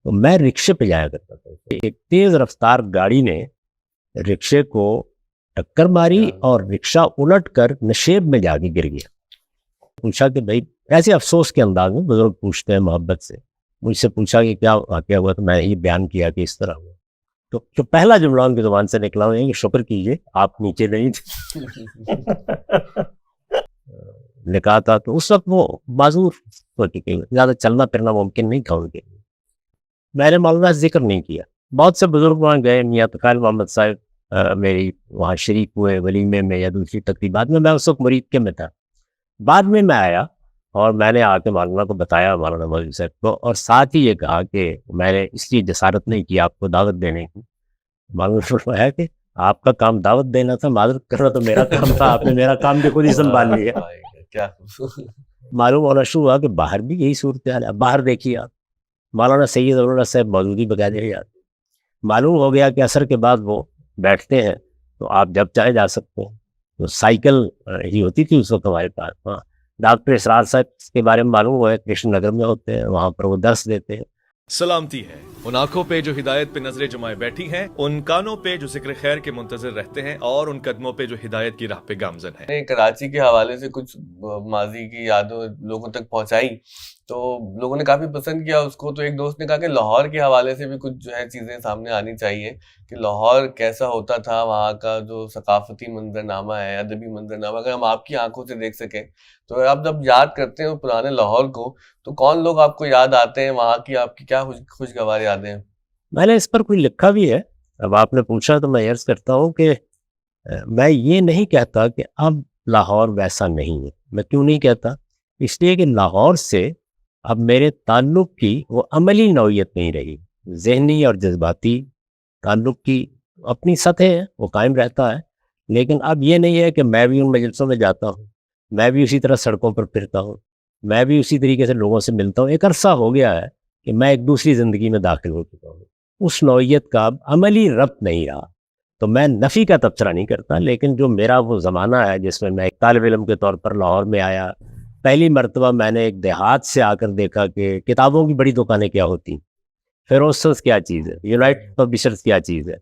تو میں رکشے پہ جایا کرتا تھا. ایک تیز رفتار گاڑی نے رکشے کو ٹکر ماری اور رکشہ الٹ کر نشیب میں جا کے گر گیا. پوچھا کہ بھائی، ایسے افسوس کے انداز میں بزرگ پوچھتے ہیں محبت سے، مجھ سے پوچھا کہ کیا واقعہ ہوا، تو میں یہ بیان کیا کہ اس طرح ہوا. تو جو پہلا جملہ ان کی زبان سے نکلا وہ یہ کہ شکر کیجئے آپ نیچے نہیں تھے. لکھا تھا تو اس وقت وہ معذور ہو چکے، زیادہ چلنا پھرنا ممکن نہیں تھا ان کے لیے. میں نے معلومات ذکر نہیں کیا. بہت سے بزرگ وہاں گئے، میاں تقال محمد صاحب میری وہاں شریک ہوئے ولیمے میں یا دوسری تقریبات میں. میں اس وقت مرید میں تھا. بعد میں آیا اور میں نے آ کے مولانا کو بتایا، مولانا مولوی صاحب کو، اور ساتھ ہی یہ کہا کہ میں نے اس لیے جسارت نہیں کی آپ کو دعوت دینے کی. مولانا نے فرمایا کہ آپ کا کام دعوت دینا تھا، معذرت کرنا تو میرا کام تھا، آپ نے میرا کام بھی خود ہی سنبھال لیا. معلوم ہونا شروع ہوا کہ باہر بھی یہی صورتحال ہے. باہر دیکھیے آپ، مولانا سید اللہ صاحب موجودی بقاعدہ یاد. معلوم ہو گیا کہ عصر کے بعد وہ بیٹھتے ہیں تو آپ جب چاہے جا سکتے ہیں. تو سائیکل ہی ہوتی تھی اس وقت ہمارے پاس. ہاں، ڈاکٹر اسرار صاحب کے بارے میں معلوم ہوا ہے، کرشن نگر میں ہوتے ہیں، وہاں پر وہ درس دیتے ہیں. سلامتی ہے ان آنکھوں پہ جو ہدایت پہ نظریں جمائے بیٹھی ہیں، ان کانوں پہ جو ذکر خیر کے منتظر رہتے ہیں، اور ان قدموں پہ جو ہدایت کی راہ پہ گامزن ہیں. کراچی کے حوالے سے کچھ ماضی کی یادوں لوگوں تک پہنچائی تو لوگوں نے کافی پسند کیا اس کو. تو ایک دوست نے کہا کہ لاہور کے حوالے سے بھی کچھ جو ہے چیزیں سامنے آنی چاہیے کہ لاہور کیسا ہوتا تھا، وہاں کا جو ثقافتی منظرنامہ ہے، ادبی منظرنامہ، اگر ہم آپ کی آنکھوں سے دیکھ سکیں تو آپ جب یاد کرتے ہیں پرانے لاہور کو تو کون لوگ آپ کو یاد آتے ہیں، وہاں کی آپ کی کیا خوشگوار یادیں ہیں؟ میں نے اس پر کوئی لکھا بھی ہے. اب آپ نے پوچھا تو میں عرض کرتا ہوں کہ میں یہ نہیں کہتا کہ اب لاہور ویسا نہیں ہے. میں کیوں نہیں کہتا؟ اس لیے کہ لاہور سے اب میرے تعلق کی وہ عملی نوعیت نہیں رہی. ذہنی اور جذباتی تعلق کی اپنی سطح ہے، وہ قائم رہتا ہے. لیکن اب یہ نہیں ہے کہ میں بھی ان مجلسوں میں جاتا ہوں، میں بھی اسی طرح سڑکوں پر پھرتا ہوں، میں بھی اسی طریقے سے لوگوں سے ملتا ہوں. ایک عرصہ ہو گیا ہے کہ میں ایک دوسری زندگی میں داخل ہو چکا ہوں. اس نوعیت کا اب عملی ربط نہیں رہا. تو میں نفی کا تبصرہ نہیں کرتا، لیکن جو میرا وہ زمانہ ہے جس میں ایک طالب علم کے طور پر لاہور میں آیا، پہلی مرتبہ میں نے ایک دیہات سے آ کر دیکھا کہ کتابوں کی بڑی دکانیں کیا ہوتی ہیں، فیروسس کیا چیز ہے، یونائٹڈ پبلشرز کیا چیز ہے.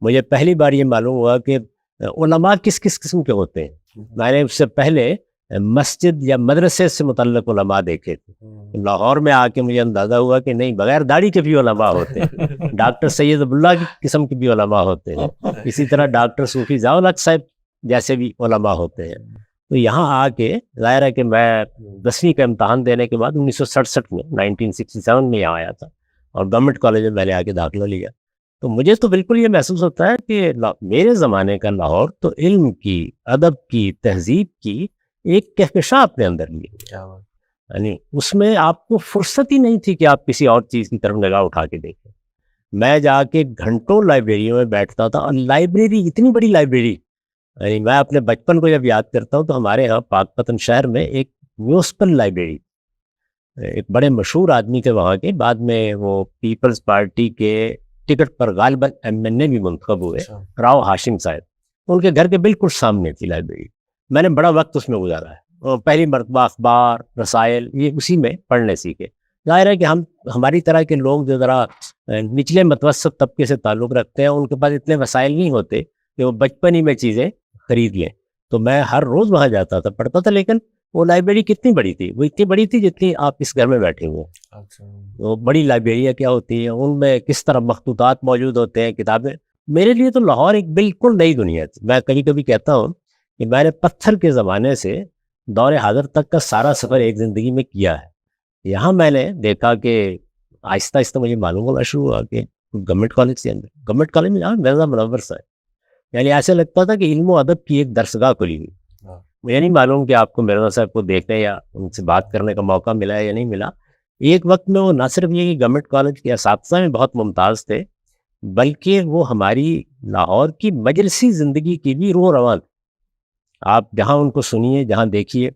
مجھے پہلی بار یہ معلوم ہوا کہ علماء کس کس قسم کے ہوتے ہیں. میں نے اس سے پہلے مسجد یا مدرسے سے متعلق علماء دیکھے تھے. لاہور میں آ کے مجھے اندازہ ہوا کہ نہیں، بغیر داڑھی کے بھی علماء ہوتے ہیں. ڈاکٹر سید عبداللہ کی قسم کے بھی علماء ہوتے ہیں. اسی طرح ڈاکٹر صوفی ضیاء الحق صاحب جیسے بھی علماء ہوتے ہیں. تو یہاں آ کے ظاہر ہے کہ میں 10ویں کا امتحان دینے کے بعد 1967 میں 1967 میں یہاں آیا تھا اور گورنمنٹ کالج میں نے آ کے داخلہ لیا. تو مجھے تو بالکل یہ محسوس ہوتا ہے کہ میرے زمانے کا لاہور تو علم کی، ادب کی، تہذیب کی ایک کہکشاں اپنے اندر لی. یعنی اس میں آپ کو فرصت ہی نہیں تھی کہ آپ کسی اور چیز کی طرف نگاہ اٹھا کے دیکھیں. میں جا کے گھنٹوں لائبریریوں میں بیٹھتا تھا، اور لائبریری اتنی بڑی لائبریری، یعنی میں اپنے بچپن کو جب یاد کرتا ہوں تو ہمارے یہاں پاک پتن شہر میں ایک میوسپل لائبریری، ایک بڑے مشہور آدمی تھے وہاں کے، بعد میں وہ پیپلز پارٹی کے ٹکٹ پر غالباً MNA بھی منتخب ہوئے، راؤ ہاشم صاحب. ان کے گھر کے بالکل سامنے تھی لائبریری. میں نے بڑا وقت اس میں گزارا ہے. پہلی مرتبہ اخبار، رسائل، یہ اسی میں پڑھنے سیکھے. ظاہر ہے کہ ہماری طرح کے لوگ جو ذرا نچلے متوسط طبقے سے تعلق رکھتے ہیں، ان کے پاس اتنے وسائل نہیں ہوتے کہ وہ بچپن ہی میں چیزیں خرید لیں. تو میں ہر روز وہاں جاتا تھا، پڑھتا تھا. لیکن وہ لائبریری کتنی بڑی تھی؟ وہ اتنی بڑی تھی جتنی آپ اس گھر میں بیٹھے ہوئے. وہ بڑی لائبریریاں کیا ہوتی ہیں، ان میں کس طرح مخطوطات موجود ہوتے ہیں، کتابیں. میرے لیے تو لاہور ایک بالکل نئی دنیا تھی. میں کبھی کبھی کہتا ہوں کہ میں نے پتھر کے زمانے سے دور حاضر تک کا سارا سفر ایک زندگی میں کیا ہے. یہاں میں نے دیکھا کہ آہستہ آہستہ مجھے معلوم ہونا شروع ہوا کہ گورنمنٹ کالج کے اندر، گورنمنٹ کالج میں جہاں مرزا منور صاحب، یعنی ایسے لگتا تھا کہ علم و ادب کی ایک درسگاہ کھلی ہوئی. مجھے نہیں معلوم کہ آپ کو مرزا صاحب کو دیکھنے یا ان سے بات کرنے کا موقع ملا ہے یا نہیں ملا. ایک وقت میں وہ نہ صرف یہ کہ گورنمنٹ کالج کے اساتذہ میں بہت ممتاز تھے، بلکہ وہ ہماری لاہور کی مجلسی زندگی کی بھی روح رواں تھے. آپ جہاں ان کو سنیے، جہاں دیکھیے.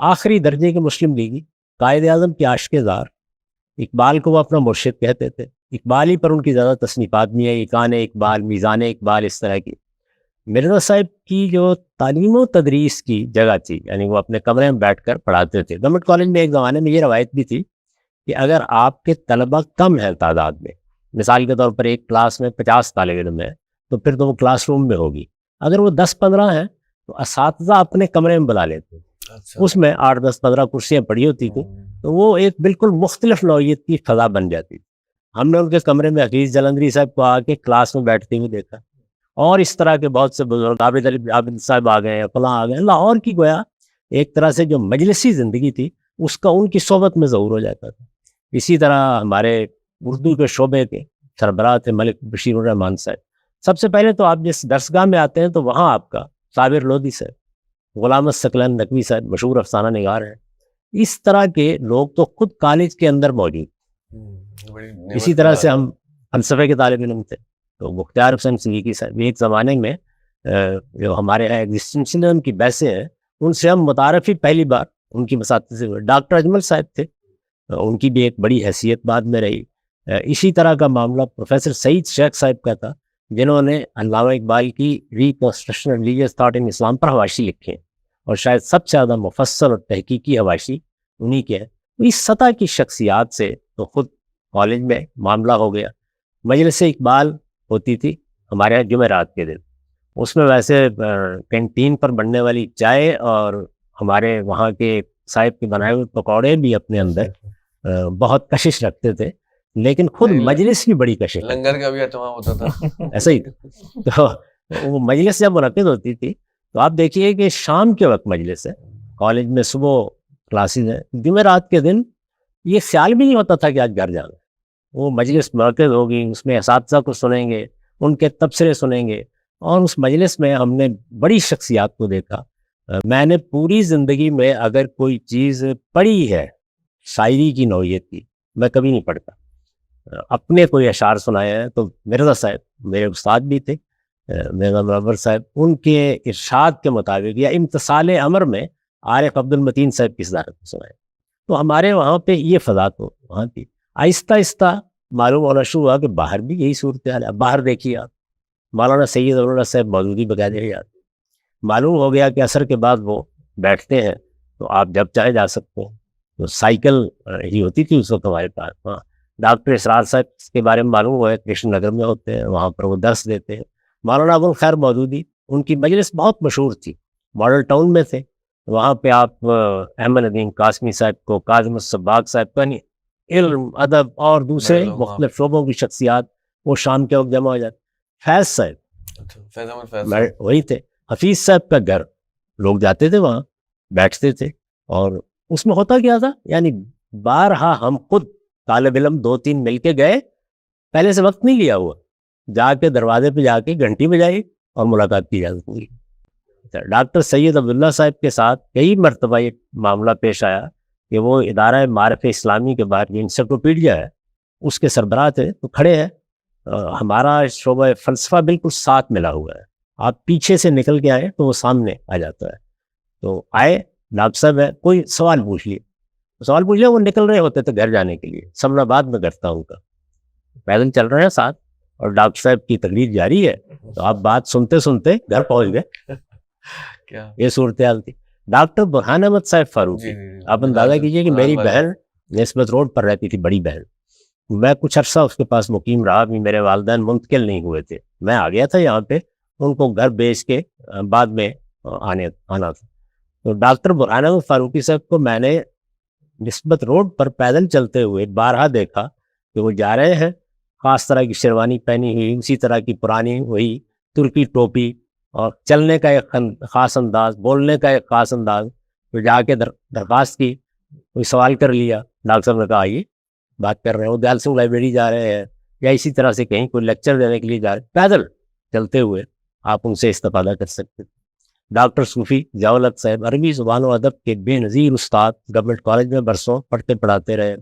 آخری درجے کے مسلم لیگی، قائد اعظم کے عاشق زار، اقبال کو وہ اپنا مرشد کہتے تھے. اقبال ہی پر ان کی زیادہ تصنیفات بھی ہیں، ایقان اقبال، میزان اقبال، اس طرح کی. مرزا صاحب کی جو تعلیم و تدریس کی جگہ تھی، یعنی وہ اپنے کمرے میں بیٹھ کر پڑھاتے تھے. گورنمنٹ کالج میں ایک زمانے میں یہ روایت بھی تھی کہ اگر آپ کے طلبہ کم ہیں تعداد میں، مثال کے طور پر ایک کلاس میں 50 طالب علم ہیں تو پھر تو وہ کلاس روم میں ہوگی. اگر وہ 10-15 ہیں تو اساتذہ اپنے کمرے میں بلا لیتے ہیں. اس میں 8-10-15 کرسیاں پڑی ہوتی تھیں تو وہ ایک بالکل مختلف نوعیت کی فضا بن جاتی تھی. ہم نے ان کے کمرے میں حفیظ جلندری صاحب کو آ کے کلاس میں بیٹھتے ہوئے دیکھا، اور اس طرح کے بہت سے بزرگ، عابد صاحب آ گئے ہیں، فلاں آ گئے. لاہور کی گویا ایک طرح سے جو مجلسی زندگی تھی اس کا ان کی صحبت میں ظہور ہو جاتا تھا. اسی طرح ہمارے اردو کے شعبے کے سربراہ تھے ملک بشیر الرحمان صاحب. سب سے پہلے تو آپ جس درسگاہ میں آتے ہیں تو وہاں آپ کا صابر لودھی صاحب، غلام ثقلین نقوی صاحب مشہور افسانہ نگار ہیں. اس طرح کے لوگ تو خود کالج کے اندر موجود. اسی طرح سے ہم فلسفے کے طالب علم تھے تو مختار حسین صدیقی صاحب ایک زمانے میں جو ہمارے یہاں ایگزسٹنشلزم کی بحثیں ہیں ان سے ہم متعارف ہی پہلی بار ان کی مساتذ سے ہوئے. ڈاکٹر اجمل صاحب تھے، ان کی بھی ایک بڑی حیثیت بعد میں رہی. اسی طرح کا معاملہ پروفیسر سعید شیخ صاحب کا تھا جنہوں نے علامہ اقبال کی ریکنسٹرکشن ریلیجیس تھاٹ ان اسلام پر حواشی لکھے ہیں اور شاید سب سے زیادہ مفصل اور تحقیقی حواشی انہی کے ہیں. اس سطح کی شخصیات سے تو خود کالج میں معاملہ ہو گیا. مجلس اقبال ہوتی تھی ہمارے یہاں جمعرات کے دن، اس میں ویسے کینٹین پر بننے والی چائے اور ہمارے وہاں کے صاحب کے بنائے ہوئے پکوڑے بھی اپنے اندر بہت کشش رکھتے تھے، لیکن خود مجلس بھی بڑی کشش، لنگر کا بھی اہتمام ہوتا تھا ایسا ہی. تو وہ مجلس جب منعقد ہوتی تھی تو آپ دیکھیے کہ شام کے وقت مجلس ہے، کالج میں صبح کلاسز ہیں، جمعرات کے دن یہ خیال بھی نہیں ہوتا تھا کہ آج گھر جانا. وہ مجلس منعقد ہوگی، اس میں اساتذہ کو سنیں گے، ان کے تبصرے سنیں گے، اور اس مجلس میں ہم نے بڑی شخصیات کو دیکھا. میں نے پوری زندگی میں اگر کوئی چیز پڑھی ہے شاعری کی نوعیت کی میں کبھی نہیں پڑھتا. اپنے کوئی اشعار سنائے ہیں تو مرزا صاحب میرے استاد بھی تھے، مرزا منور صاحب، ان کے ارشاد کے مطابق یا امتثال امر میں عارف عبد المتین صاحب کی صدارت میں سنائے. تو ہمارے وہاں پہ یہ فضا تو وہاں تھی. آہستہ آہستہ معلوم ہونا شروع ہوا کہ باہر بھی یہی صورتحال ہے. باہر دیکھیے آپ مولانا سید اللہ صاحب موجودی بقاعدہ یاد معلوم ہو گیا کہ عصر کے بعد وہ بیٹھتے ہیں تو آپ جب چاہے جا سکتے ہیں. تو سائیکل ہی ہوتی تھی اس وقت ہمارے پاس. ہاں، ڈاکٹر اسرار صاحب کے بارے میں معلوم ہوا ہے کرشن نگر میں ہوتے ہیں، وہاں پر وہ درس دیتے ہیں. مولانا ابو الخیر مودودی، ان کی مجلس بہت مشہور تھی، ماڈل ٹاؤن میں تھے. وہاں پہ آپ احمد ندیم قاسمی صاحب کو، کاظم الصباغ صاحب کو، یعنی علم ادب اور دوسرے مختلف شعبوں کی شخصیات وہ شام کے وقت جمع ہو جاتے. فیض صاحب وہی تھے. حفیظ صاحب کا گھر، لوگ جاتے تھے وہاں بیٹھتے تھے. اور اس میں ہوتا کیا تھا، یعنی بارہا ہم خود طالب علم 2-3 مل کے گئے، پہلے سے وقت نہیں لیا ہوا، جا کے دروازے پہ جا کے گھنٹی بجائی اور ملاقات کی اجازت ہوئی. ڈاکٹر سید عبداللہ صاحب کے ساتھ کئی مرتبہ یہ معاملہ پیش آیا کہ وہ ادارہ معارف اسلامی کے باہر جو انسائکلوپیڈیا ہے اس کے سربراہ تھے، تو کھڑے ہیں، ہمارا شعبہ فلسفہ بالکل ساتھ ملا ہوا ہے، آپ پیچھے سے نکل کے آئے تو وہ سامنے آ جاتا ہے. تو آئے ڈاکٹر صاحب ہے، کوئی سوال پوچھ لیے، وہ نکل رہے ہوتے تھے گھر جانے کے لیے. سمنا بعد میں کرتا ہوں کا پیدل چل رہے ہیں ساتھ اور ڈاکٹر صاحب کی تقریر جاری ہے تو آپ بات سنتے سنتے گھر پہنچ گئے. یہ صورتحال تھی. ڈاکٹر برہان احمد صاحب فاروقی، آپ اندازہ کیجئے کہ میری بہن نسبت روڈ پر رہتی تھی، بڑی بہن. میں کچھ عرصہ اس کے پاس مقیم رہا، بھی میرے والدین منتقل نہیں ہوئے تھے، میں آ گیا تھا یہاں پہ، ان کو گھر بیچ کے بعد میں آنا تھا. تو ڈاکٹر برہان احمد فاروقی صاحب کو میں نے نسبت روڈ پر پیدل چلتے ہوئے بارہا دیکھا کہ وہ جا رہے ہیں، خاص طرح کی شیروانی پہنی ہوئی، اسی طرح کی پرانی وہی ترکی ٹوپی، اور چلنے کا ایک خاص انداز، بولنے کا ایک خاص انداز. تو جا کے درخواست کی، کوئی سوال کر لیا، ڈاکٹر صاحب نے کہا آئیے بات کر رہے ہیں، وہ دیال سنگھ لائبریری جا رہے ہیں یا اسی طرح سے کہیں کوئی لیکچر دینے کے لیے جا رہے ہیں، پیدل چلتے ہوئے آپ ان سے استفادہ کر سکتے. ڈاکٹر صوفی ضیاء الحق صاحب عربی زبان و ادب کے بے نظیر استاد، گورنمنٹ کالج میں برسوں پڑھتے پڑھاتے رہے.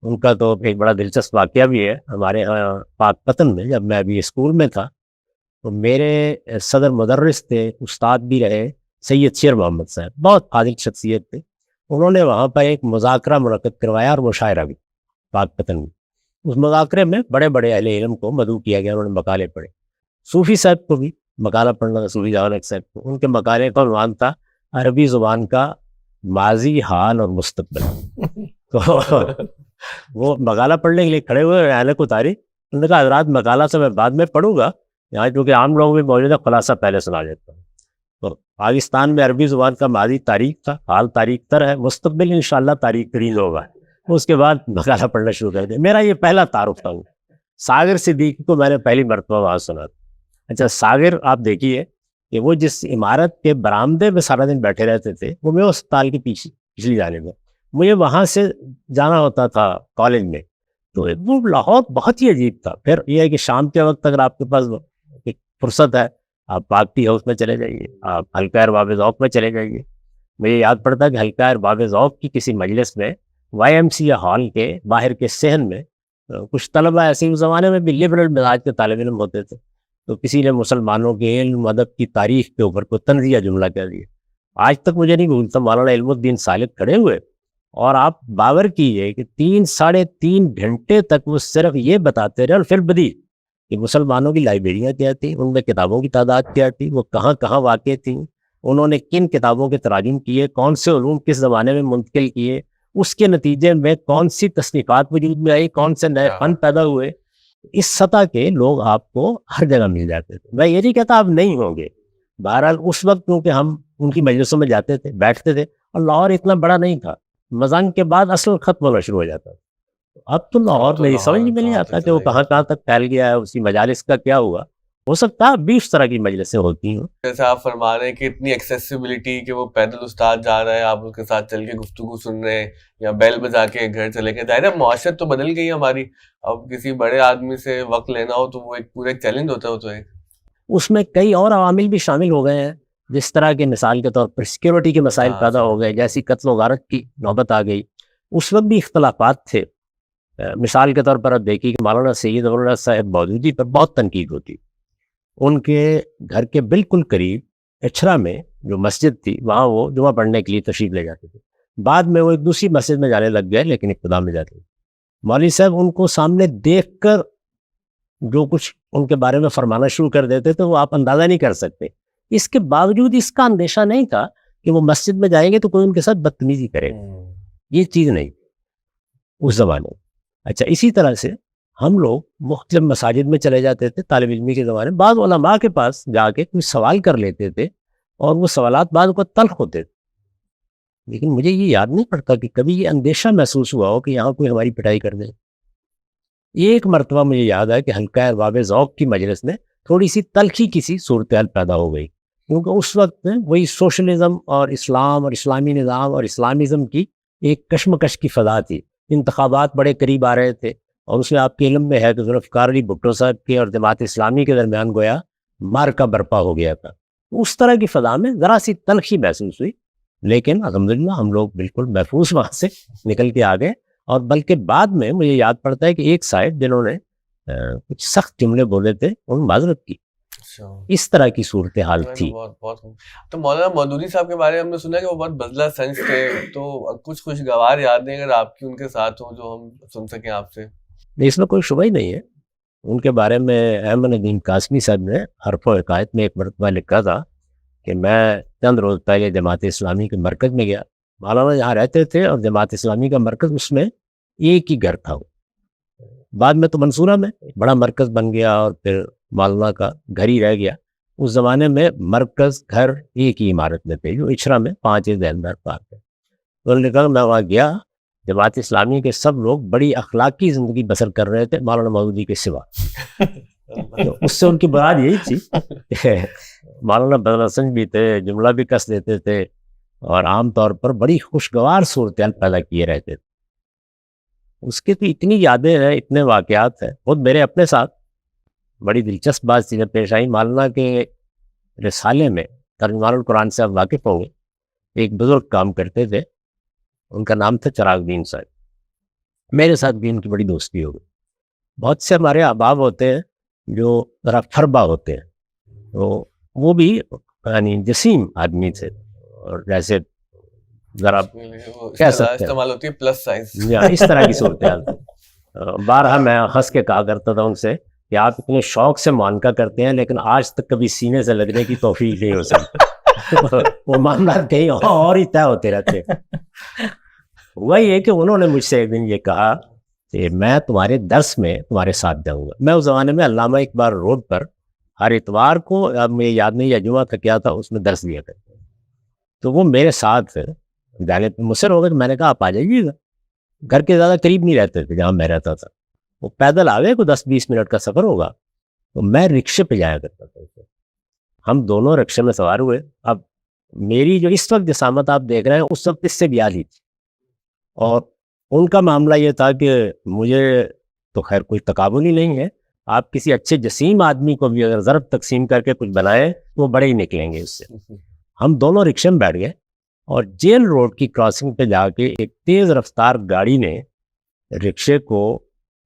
ان کا تو ایک بڑا دلچسپ واقعہ بھی ہے. ہمارے یہاں پاک پتن میں جب میں ابھی اسکول میں تھا تو میرے صدر مدرس تھے، استاد بھی رہے، سید شیر محمد صاحب، بہت فاضل شخصیت تھے. انہوں نے وہاں پر ایک مذاکرہ منعقد کروایا اور مشاعرہ بھی پاک پتن میں. اس مذاکرے میں بڑے بڑے اہل علم کو مدعو کیا گیا، انہوں نے مقالے پڑھے. صوفی صاحب کو بھی مقالہ پڑھنا تھا، صوفی ضیاء الحق صاحب کو. ان کے مقالے کا عنوان تھا عربی زبان کا ماضی، حال اور مستقبل. تو وہ مقالہ پڑھنے کے لیے کھڑے ہوئے، اینک اتاری، انہوں نے کہا حضرات مقالہ سے میں بعد میں پڑھوں گا، یہاں کیونکہ عام لوگ بھی موجود ہے، خلاصہ پہلے سنا دیتا ہوں. تو پاکستان میں عربی زبان کا ماضی تاریخ تھا، حال تاریخ تر ہے، مستقبل انشاءاللہ تاریخ ترین ہوگا. اس کے بعد مقالہ پڑھنا شروع کر دیا. میرا یہ پہلا تعارف تھا. ساغر صدیقی کو میں نے پہلی مرتبہ وہاں سنا تھا. اچھا ساغر آپ دیکھیے کہ وہ جس عمارت کے برآمدے میں سارا دن بیٹھے رہتے تھے، وہ میرے اسپتال کے پیچھے پچھلی جانب میں، مجھے وہاں سے جانا ہوتا تھا کالج میں. تو وہ لاہور بہت ہی عجیب تھا. پھر یہ ہے کہ شام کے وقت اگر آپ کے پاس ایک فرصت ہے، آپ پاک ٹی ہاؤس میں چلے جائیے، آپ حلقہ ارباب ذوق میں چلے جائیے. مجھے یاد پڑتا ہے کہ حلقہ ارباب ذوق کی کسی مجلس میں وائی ایم سی ہال کے باہر کے صحن میں کچھ طلبہ ایسے اس زمانے میں بھی لبرل مزاج کے طالب علم ہوتے تھے، تو کسی نے مسلمانوں کے علم ادب کی تاریخ کے اوپر کوئی طنزیہ جملہ کہہ دیا. آج تک مجھے نہیں بھولتا، مولانا علم الدین سالک کھڑے ہوئے اور آپ باور کیجیے کہ 3-3.5 گھنٹے تک وہ صرف یہ بتاتے رہے، اور پھر بدی کہ مسلمانوں کی لائبریریاں کیا تھیں، ان میں کتابوں کی تعداد کیا تھی، وہ کہاں کہاں واقع تھیں، انہوں نے کن کتابوں کے تراجم کیے، کون سے علوم کس زمانے میں منتقل کیے، اس کے نتیجے میں کون سی تصنیفات وجود میں آئی، کون سے نئے فن پیدا ہوئے. اس سطح کے لوگ آپ کو ہر جگہ مل جاتے تھے. میں یہ نہیں کہتا آپ نہیں ہوں گے، بہرحال اس وقت کیونکہ ہم ان کی مجلسوں میں جاتے تھے، بیٹھتے تھے، اور لاہور اتنا بڑا نہیں تھا. مزنگ کے بعد اصل ختم ہونا شروع ہو جاتا تھا. اب تو لاہور میری سمجھ میں نہیں آتا کہ وہ کہاں کہاں تک پھیل گیا ہے، اسی مجالس کا کیا ہوا. ہو سکتا ہے 20 طرح کی مجلسیں ہوتی ہیں. جیسے آپ فرما رہے ہیں کہ اتنی ایکسیسیبلٹی کہ وہ پیدل استاد جا رہا ہے، آپ اس کے ساتھ چل کے گفتگو سن رہے ہیں، یا بیل بجا کے گھر چلے گئے. ظاہر ہے معاشرت تو بدل گئی ہماری. اب کسی بڑے آدمی سے وقت لینا ہو تو وہ ایک پورا چیلنج ہوتا ہے. وہ تو ایک اس میں کئی اور عوامل بھی شامل ہو گئے ہیں، جس طرح کے مثال کے طور پر سیکیورٹی کے مسائل پیدا ہو گئے، جیسی قتل و غارت کی نوبت آ گئی. اس وقت بھی اختلافات تھے. مثال کے طور پر آپ دیکھیے کہ مولانا سید ابوالرحمت صاحب مودودی پر بہت تنقید ہوتی. ان کے گھر کے بالکل قریب اچھرا میں جو مسجد تھی، وہاں وہ جمعہ پڑھنے کے لیے تشریف لے جاتے تھے. بعد میں وہ ایک دوسری مسجد میں جانے لگ گئے، لیکن ابتدا میں جاتے تھے. مولوی صاحب ان کو سامنے دیکھ کر جو کچھ ان کے بارے میں فرمانا شروع کر دیتے تھے وہ آپ اندازہ نہیں کر سکتے. اس کے باوجود اس کا اندیشہ نہیں تھا کہ وہ مسجد میں جائیں گے تو کوئی ان کے ساتھ بدتمیزی کرے. یہ چیز نہیں اس زمانے میں. اچھا اسی طرح سے ہم لوگ مختلف مساجد میں چلے جاتے تھے طالب علمی کے زمانے میں. بعض علماء کے پاس جا کے کوئی سوال کر لیتے تھے اور وہ سوالات بعض کو تلخ ہوتے تھے، لیکن مجھے یہ یاد نہیں پڑتا کہ کبھی یہ اندیشہ محسوس ہوا ہو کہ یہاں کوئی ہماری پٹائی کر دے. ایک مرتبہ مجھے یاد ہے کہ حلقہ ارباب ذوق کی مجلس میں تھوڑی سی تلخی کسی صورتحال پیدا ہو گئی، کیونکہ اس وقت میں وہی سوشلزم اور اسلام اور اسلامی نظام اور اسلامزم کی ایک کشمکش کی فضا تھی. انتخابات بڑے قریب آ رہے تھے، اور اس میں آپ کے علم میں ہے کہ ذوالفقار علی بھٹو صاحب کے اور جماعت اسلامی کے درمیان گویا مارکا برپا ہو گیا تھا. اس طرح کی فضا میں ذرا سی تلخی محسوس ہوئی، لیکن الحمدللہ ہم لوگ بالکل محفوظ وہاں سے نکل کے آ گئے. اور بلکہ بعد میں مجھے یاد پڑتا ہے کہ ایک صاحب جنہوں نے کچھ سخت جملے بولے تھے انہوں نے معذرت کی. اس طرح کی صورتحال تھی. تو مولانا مودودی صاحب کے بارے میں ہم نے سنا کہ وہ بہت بزلہ سنس تھے، تو کچھ خوشگوار یادیں اگر آپ کی ان کے ساتھ ہوں جو ہم سن سکیں آپ سے. اس میں کوئی شبہ ہی نہیں ہے. ان کے بارے میں احمد ندیم قاسمی صاحب نے حرف و حکایت میں ایک مرتبہ لکھا تھا کہ میں چند روز پہلے جماعت اسلامی کے مرکز میں گیا. مولانا یہاں رہتے تھے اور جماعت اسلامی کا مرکز اس میں ایک ہی گھر تھا. بعد میں تو منصورہ میں بڑا مرکز بن گیا اور پھر مولانا کا گھر ہی رہ گیا. اس زمانے میں مرکز گھر ایک ہی عمارت میں تھے جو اچھرا میں 5 ذہندار پارک ہے. انہوں نے کہا میں وہاں گیا، جماعت اسلامی کے سب لوگ بڑی اخلاقی زندگی بسر کر رہے تھے مولانا مودودی کے سوا. اس سے ان کی بات یہی تھی کہ مولانا بدل حسن بھی تھے، جملہ بھی کس دیتے تھے، اور عام طور پر بڑی خوشگوار صورتحال پیدا کیے رہتے تھے. اس کی تو اتنی یادیں ہیں، اتنے واقعات ہیں. خود میرے اپنے ساتھ بڑی دلچسپ بات چیزیں پیش آئیں. مولانا کے رسالے میں ترجمان القرآن سے آپ واقف ہوں گے، ایک بزرگ کام کرتے تھے، ان کا نام تھا چراغ دین صاحب. میرے ساتھ بھی ان کی بڑی دوستی ہو گئی. بہت سے ہمارے احباب ہوتے ہیں جو ذرا فربا ہوتے ہیں، تو وہ بھی یعنی جسیم آدمی تھے، اور جیسے ذرا کہہ سکتے ہیں استعمال ہوتی ہے پلس سائز، اس طرح کی صورتحال. بارہا میں ہنس کے کہا کرتا تھا ان سے کہ آپ اتنے شوق سے معانقہ کرتے ہیں لیکن آج تک کبھی سینے سے لگنے کی توفیق نہیں ہو سکتی. وہ معاملات کہیں اور ہی طے ہوتے رہتے. وہی ہے کہ انہوں نے مجھ سے ایک دن یہ کہا کہ میں تمہارے درس میں تمہارے ساتھ جاؤں گا. میں اس زمانے میں علامہ اقبال روڈ پر ہر اتوار کو، اب مجھے یاد نہیں یا جمعہ کا کیا تھا، اس میں درس دیا کرتے. تو وہ میرے ساتھ جانے پہ مصر ہو گئے. میں نے کہا آپ آ جائیے گا. گھر کے زیادہ قریب نہیں رہتے تھے جہاں میں رہتا تھا. وہ پیدل آوے کو 10-20 منٹ کا سفر ہوگا. تو میں رکشے پہ جایا کرتا تھا. ہم دونوں رکشے میں سوار ہوئے. اب میری جو اس وقت جسامت آپ دیکھ رہے ہیں اس وقت اس سے بھی عالی تھی. اور ان کا معاملہ یہ تھا کہ مجھے تو خیر کوئی تقابل ہی نہیں ہے. آپ کسی اچھے جسیم آدمی کو بھی اگر ضرب تقسیم کر کے کچھ بنائیں تو وہ بڑے ہی نکلیں گے اس سے. ہم دونوں رکشے میں بیٹھ گئے اور جیل روڈ کی کراسنگ پہ جا کے ایک تیز رفتار گاڑی نے رکشے کو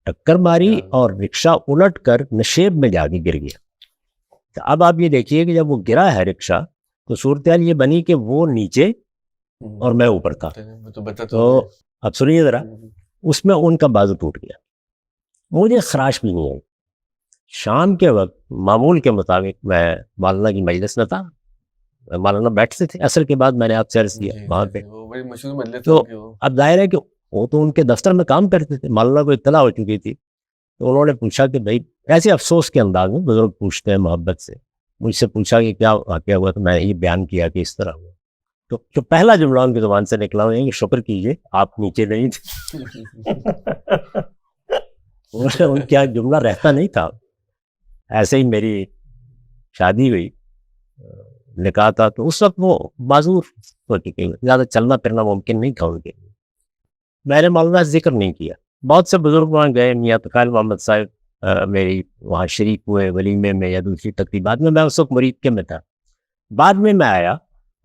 ٹکر ماری اور رکشہ الٹ کر نشیب میں جا کے گر گیا. تو اب آپ یہ دیکھیے کہ جب وہ گرا ہے رکشہ تو صورتحال یہ بنی کہ وہ نیچے اور میں اوپر تھا. تو اب سنیے ذرا، اس میں ان کا بازو ٹوٹ گیا. مجھے خراش بھی نہیں آئی. شام کے وقت معمول کے مطابق میں مولانا کی مجلس میں تھا. مولانا بیٹھتے تھے. عصر کے بعد میں نے آپ سے عرض کیا وہاں پہ. تو اب ظاہر ہے کہ وہ تو ان کے دفتر میں کام کرتے تھے. مولانا کو اطلاع ہو چکی تھی. تو انہوں نے پوچھا کہ بھائی، ایسے افسوس کے انداز میں بزرگ پوچھتے ہیں محبت سے، مجھ سے پوچھا کہ کیا واقعہ ہوا. تو میں نے یہ بیان کیا کہ اس طرح ہوا. تو جو پہلا جملہ ان کی زبان سے نکلا وہ یہ کہ شکر کیجیے آپ نیچے نہیں تھے. ان کیا جملہ رہتا نہیں تھا. ایسے ہی میری شادی ہوئی، نکاح تھا، تو اس وقت وہ معذور ہو چکے، زیادہ چلنا پھرنا ممکن نہیں تھا ان کے لیے. میں نے مولانا ذکر نہیں کیا. بہت سے بزرگ وہاں گئے. میاں تقال محمد صاحب میری وہاں شریک ہوئے ولیمے میں یا دوسری تقریبات میں. میں اس وقت مرید کے میں تھا. بعد میں آیا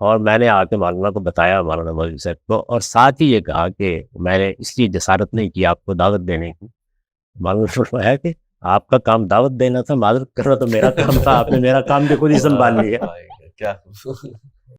اور میں نے آ کے مولانا کو بتایا، مولانا مولوی صاحب کو، اور ساتھ ہی یہ کہا کہ میں نے اس لیے جسارت نہیں کی آپ کو دعوت دینے کی. مولانا نے فرمایا کہ آپ کا کام دعوت دینا تھا، معذرت کرنا تو میرا کام تھا. آپ نے میرا کام بھی خود ہی سنبھال لیا. کیا